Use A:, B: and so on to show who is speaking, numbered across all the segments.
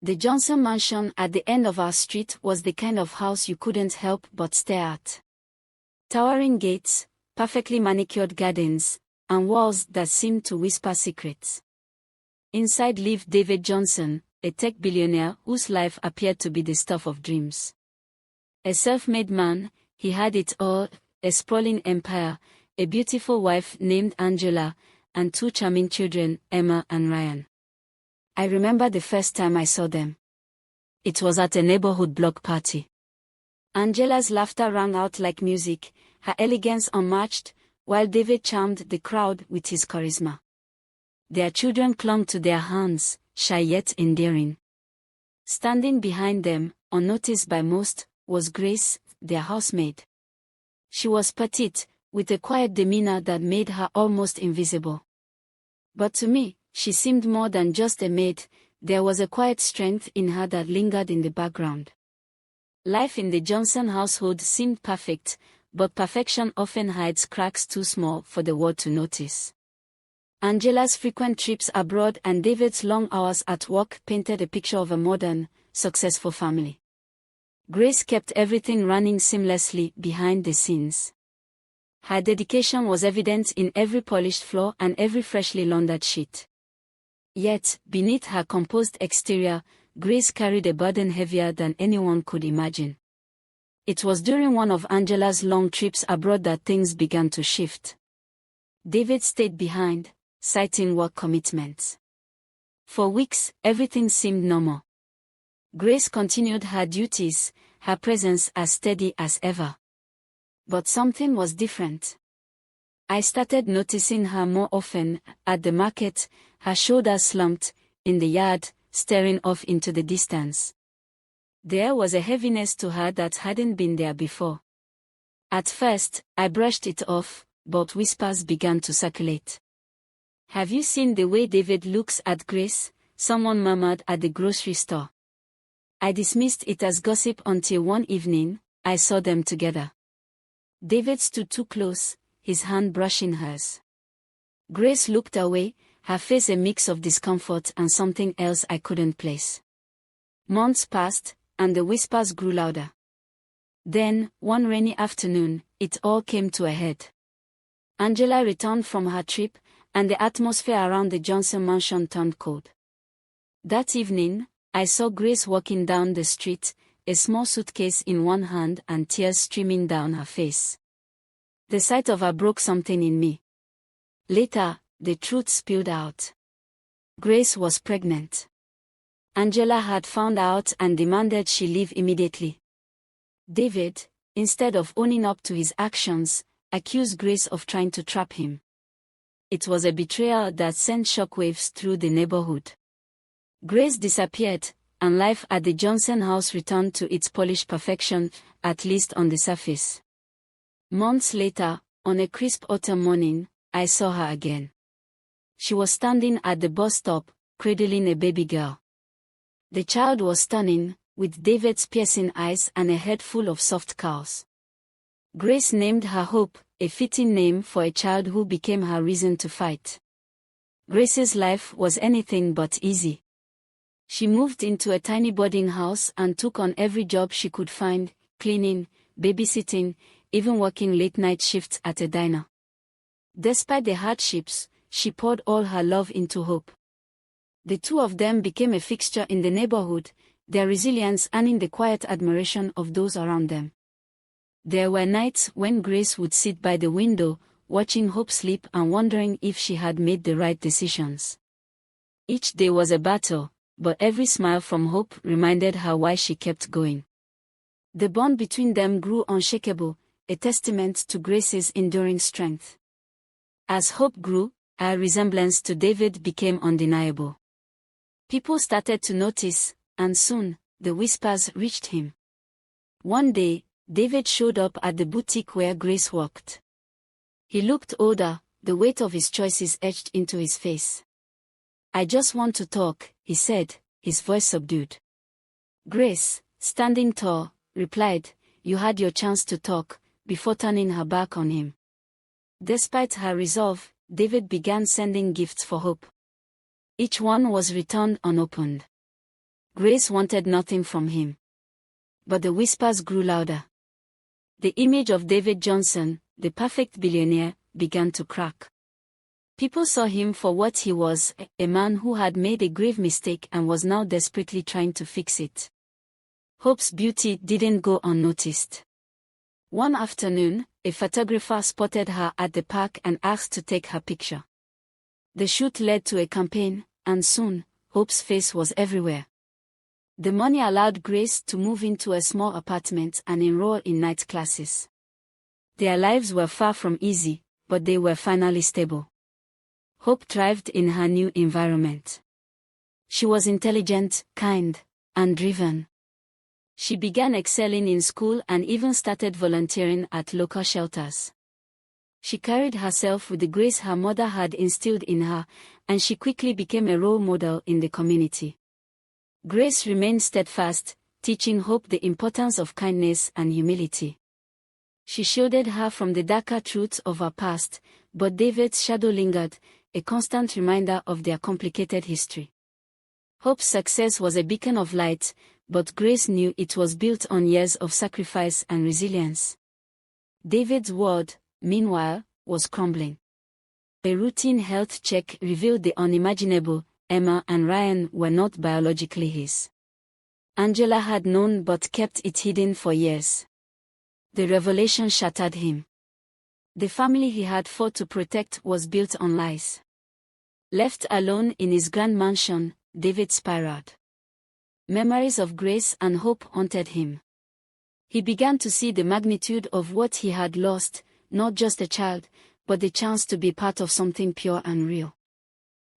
A: The Johnson mansion at the end of our street was the kind of house you couldn't help but stare at. Towering gates, perfectly manicured gardens, and walls that seemed to whisper secrets. Inside lived David Johnson, a tech billionaire whose life appeared to be the stuff of dreams. A self-made man, he had it all, a sprawling empire, a beautiful wife named Angela, and two charming children, Emma and Ryan. I remember the first time I saw them. It was at a neighborhood block party. Angela's laughter rang out like music, her elegance unmatched, while David charmed the crowd with his charisma. Their children clung to their hands, shy yet endearing. Standing behind them, unnoticed by most, was Grace, their housemaid. She was petite, with a quiet demeanor that made her almost invisible. But to me, she seemed more than just a maid. There was a quiet strength in her that lingered in the background. Life in the Johnson household seemed perfect, but perfection often hides cracks too small for the world to notice. Angela's frequent trips abroad and David's long hours at work painted a picture of a modern, successful family. Grace kept everything running seamlessly behind the scenes. Her dedication was evident in every polished floor and every freshly laundered sheet. Yet, beneath her composed exterior, Grace carried a burden heavier than anyone could imagine. It was during one of Angela's long trips abroad that things began to shift. David stayed behind, citing work commitments. For weeks, everything seemed normal. Grace continued her duties, her presence as steady as ever. But something was different. I started noticing her more often, at the market, her shoulders slumped, in the yard, staring off into the distance. There was a heaviness to her that hadn't been there before. At first, I brushed it off, but whispers began to circulate. "Have you seen the way David looks at Grace?" someone murmured at the grocery store. I dismissed it as gossip until one evening, I saw them together. David stood too close, his hand brushing hers. Grace looked away, her face a mix of discomfort and something else I couldn't place. Months passed, and the whispers grew louder. Then, one rainy afternoon, it all came to a head. Angela returned from her trip, and the atmosphere around the Johnson mansion turned cold. That evening, I saw Grace walking down the street, a small suitcase in one hand and tears streaming down her face. The sight of her broke something in me. Later, the truth spilled out. Grace was pregnant. Angela had found out and demanded she leave immediately. David, instead of owning up to his actions, accused Grace of trying to trap him. It was a betrayal that sent shockwaves through the neighborhood. Grace disappeared, and life at the Johnson house returned to its polished perfection, at least on the surface. Months later, on a crisp autumn morning, I saw her again. She was standing at the bus stop, cradling a baby girl. The child was stunning, with David's piercing eyes and a head full of soft curls. Grace named her Hope, a fitting name for a child who became her reason to fight. Grace's life was anything but easy. She moved into a tiny boarding house and took on every job she could find, cleaning, babysitting, even working late-night shifts at a diner. Despite the hardships, she poured all her love into Hope. The two of them became a fixture in the neighborhood, their resilience earning the quiet admiration of those around them. There were nights when Grace would sit by the window, watching Hope sleep and wondering if she had made the right decisions. Each day was a battle, but every smile from Hope reminded her why she kept going. The bond between them grew unshakable, a testament to Grace's enduring strength. As Hope grew, her resemblance to David became undeniable. People started to notice, and soon, the whispers reached him. One day, David showed up at the boutique where Grace worked. He looked older, the weight of his choices etched into his face. "I just want to talk," he said, his voice subdued. Grace, standing tall, replied, "You had your chance to talk," before turning her back on him. Despite her resolve, David began sending gifts for Hope. Each one was returned unopened. Grace wanted nothing from him. But the whispers grew louder. The image of David Johnson, the perfect billionaire, began to crack. People saw him for what he was, a man who had made a grave mistake and was now desperately trying to fix it. Hope's beauty didn't go unnoticed. One afternoon, a photographer spotted her at the park and asked to take her picture. The shoot led to a campaign, and soon, Hope's face was everywhere. The money allowed Grace to move into a small apartment and enroll in night classes. Their lives were far from easy, but they were finally stable. Hope thrived in her new environment. She was intelligent, kind, and driven. She began excelling in school and even started volunteering at local shelters. She carried herself with the grace her mother had instilled in her, and she quickly became a role model in the community. Grace remained steadfast, teaching Hope the importance of kindness and humility. She shielded her from the darker truths of her past, but David's shadow lingered, a constant reminder of their complicated history. Hope's success was a beacon of light, but Grace knew it was built on years of sacrifice and resilience. David's world, meanwhile, was crumbling. A routine health check revealed the unimaginable: Emma and Ryan were not biologically his. Angela had known but kept it hidden for years. The revelation shattered him. The family he had fought to protect was built on lies. Left alone in his grand mansion, David spiraled. Memories of Grace and Hope haunted him. He began to see the magnitude of what he had lost, not just a child, but the chance to be part of something pure and real.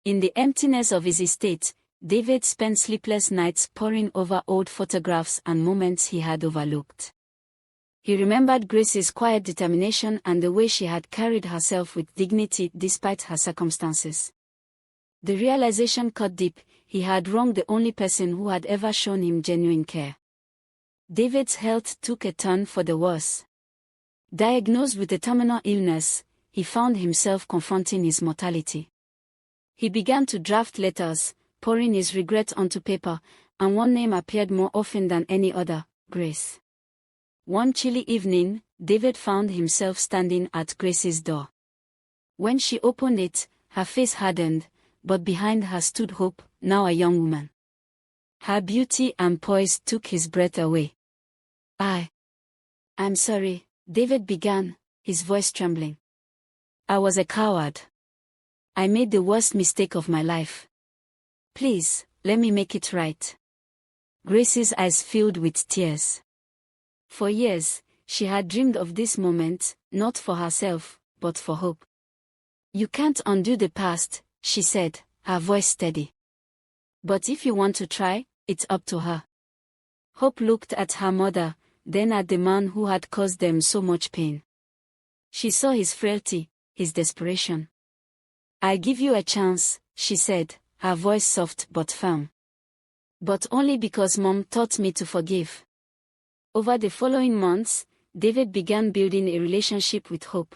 A: In the emptiness of his estate, David spent sleepless nights poring over old photographs and moments he had overlooked. He remembered Grace's quiet determination and the way she had carried herself with dignity despite her circumstances. The realization cut deep: he had wronged the only person who had ever shown him genuine care. David's health took a turn for the worse. Diagnosed with a terminal illness, he found himself confronting his mortality. He began to draft letters, pouring his regret onto paper, and one name appeared more often than any other: Grace. One chilly evening, David found himself standing at Grace's door. When she opened it, her face hardened, but behind her stood Hope, now a young woman. Her beauty and poise took his breath away. I'm sorry, David began, his voice trembling. I was a coward. I made the worst mistake of my life. Please, let me make it right. Grace's eyes filled with tears. For years, she had dreamed of this moment, not for herself, but for Hope. You can't undo the past, she said, her voice steady. But if you want to try, it's up to her. Hope looked at her mother, then at the man who had caused them so much pain. She saw his frailty, his desperation. I'll give you a chance, she said, her voice soft but firm. But only because Mom taught me to forgive. Over the following months, David began building a relationship with Hope.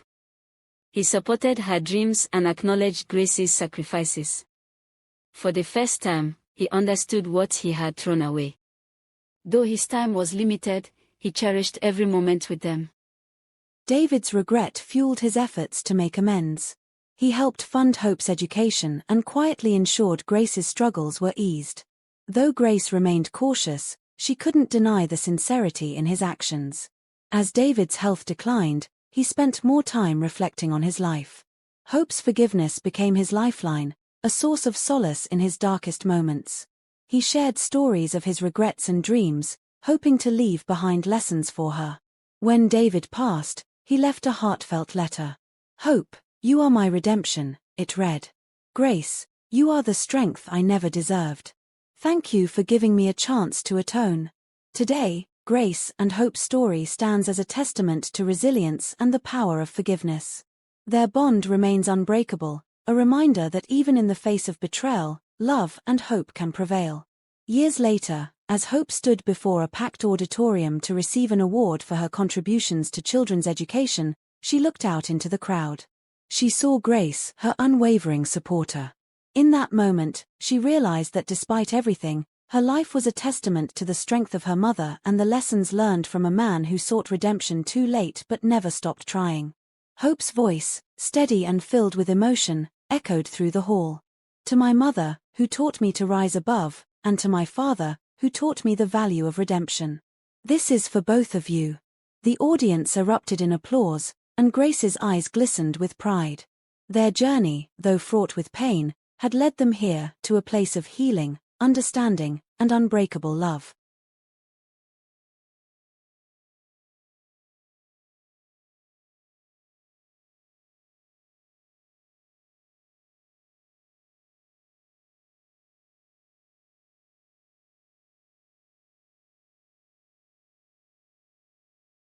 A: He supported her dreams and acknowledged Grace's sacrifices. For the first time, he understood what he had thrown away. Though his time was limited, he cherished every moment with them.
B: David's regret fueled his efforts to make amends. He helped fund Hope's education and quietly ensured Grace's struggles were eased. Though Grace remained cautious, she couldn't deny the sincerity in his actions. As David's health declined, he spent more time reflecting on his life. Hope's forgiveness became his lifeline, a source of solace in his darkest moments. He shared stories of his regrets and dreams, hoping to leave behind lessons for her. When David passed, he left a heartfelt letter. Hope, you are my redemption, it read. Grace, you are the strength I never deserved. Thank you for giving me a chance to atone. Today, Grace and Hope's story stands as a testament to resilience and the power of forgiveness. Their bond remains unbreakable, a reminder that even in the face of betrayal, love and hope can prevail. Years later, as Hope stood before a packed auditorium to receive an award for her contributions to children's education, she looked out into the crowd. She saw Grace, her unwavering supporter. In that moment, she realized that despite everything, Her life was a testament to the strength of her mother and the lessons learned from a man who sought redemption too late but never stopped trying. Hope's voice, steady and filled with emotion, echoed through the hall. To my mother, who taught me to rise above, and to my father, who taught me the value of redemption. This is for both of you. The audience erupted in applause, and Grace's eyes glistened with pride. Their journey, though fraught with pain, had led them here, to a place of healing, understanding, and unbreakable love.